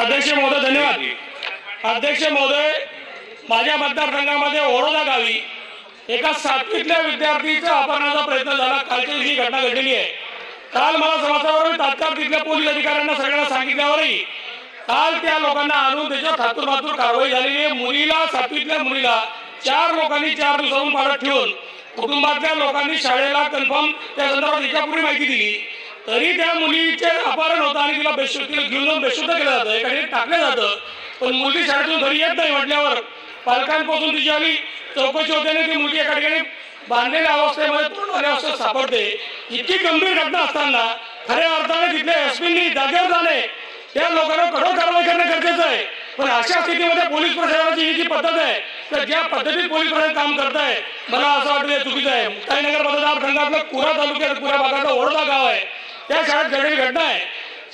अध्यक्ष महोदय धन्यवाद। अध्यक्ष महोदय, माझ्या मतदारसंघामध्ये ओरोदा गावी एका 7वीतल्या विद्यार्थीचा अपहरणाचा प्रयत्न झाला। कालची ही घटना घडलेली आहे। काल मला समाजावर तात्काळ तिथल्या पोलीस अधिकाऱ्यांना सगळ्यांना सांगितल्यावरही काल त्या लोकांना आणून त्याच्यावर थातूरमातूर कारवाई झालेली आहे। मुलीला 7वीतल्या मुलीला 4 लोकांनी 4 दिवसांहून पाडत ठेवून कुटुंबातल्या लोकांनी शाळेला कन्फर्म त्या संदर्भात याच्यापूर्वी माहिती दिली, तरी त्या मुलीचे अपहरण होतं आणि तिला तिला घेऊन जाऊन बेशुद्ध केलं जातं, एखाद्याने टाकलं जातं। पण मुलगी शाळेतून घरी येत नाही म्हटल्यावर पालकांपासून तिची आली चौकशी होते आणि ती मुलगी एका ठिकाणी बांधलेल्या अवस्थेमध्ये तोंडवाल्या अवस्थेत सापडते। इतकी गंभीर घटना असताना खऱ्या अर्थाने तिथल्या एसपींनी जागेवर जाणे, त्या लोकांवर कठोर कारवाई करणं गरजेचं आहे। पण अशा स्थितीमध्ये पोलीस प्रशासनाची ही जी पद्धत आहे, तर ज्या पद्धतीत पोलीस प्रशासन काम करत आहे, मला असं वाटतं हे चुकीचं आहे। मुक्ताईनगर मतदारसंघातलं कुरा तालुक्यात कुरा भागातलं ओरोदा गाव आहे, त्या शाळेत घडलेली घटना आहे।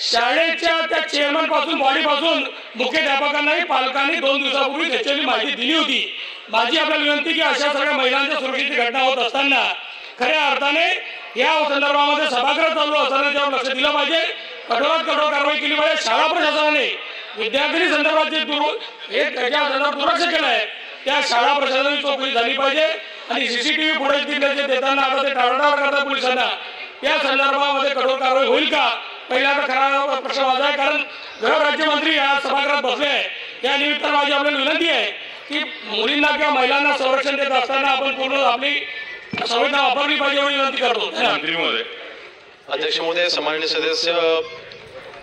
शाळेच्या त्या चेअरमन पासून बॉडीपासून मुख्याध्यापकांनाही पालकांनी 2 दिवसापूर्वी त्याची माहिती दिली होती। माझी आपल्याला विनंती की अशा सगळ्या महिलांच्या सुरक्षेची घटना होत असताना खऱ्या अर्थाने या संदर्भामध्ये सभागृह चालू असताना त्यावर लक्ष दिलं पाहिजे, कठोरात कठोर कारवाई केली पाहिजे। शाळा प्रशासनाने विद्यार्थी संदर्भात जे दुर्लक्ष केलं आहे त्या शाळा प्रशासनाची चौकशी झाली पाहिजे आणि सीसीटीव्ही फुटेज दिले जे देताना आता ते टाळाटाळ करतात पोलिसांना, त्या संदर्भामध्ये कठोर कारवाई होईल का पहिला तर खरा प्रश्न माझा आहे। कारण गृहराज्यमंत्री आज सभागृहात बसले आहे, या निमित्तानं माझी आपल्याला विनंती आहे की मुलींना किंवा महिलांना संरक्षण देत असताना आपण पूर्ण आपली संवेदना वापरली पाहिजे एवढी विनंती करतो। अध्यक्ष महोदय, सन्माननीय सदस्य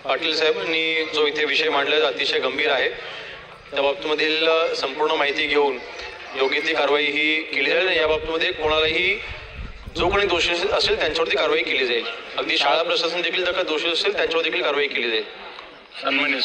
पाटील साहेबांनी जो इथे विषय मांडला अतिशय गंभीर आहे, त्या बाबतीमधील संपूर्ण माहिती घेऊन योग्य ती कारवाई ही केली जाईल आणि या बाबतीमध्ये कोणालाही जो कोणी दोषी असेल त्यांच्यावरती कारवाई केली जाईल। अगदी शाळा प्रशासन देखील जर का दोषी असेल त्यांच्यावर देखील कारवाई केली जाईल। सन्माननीय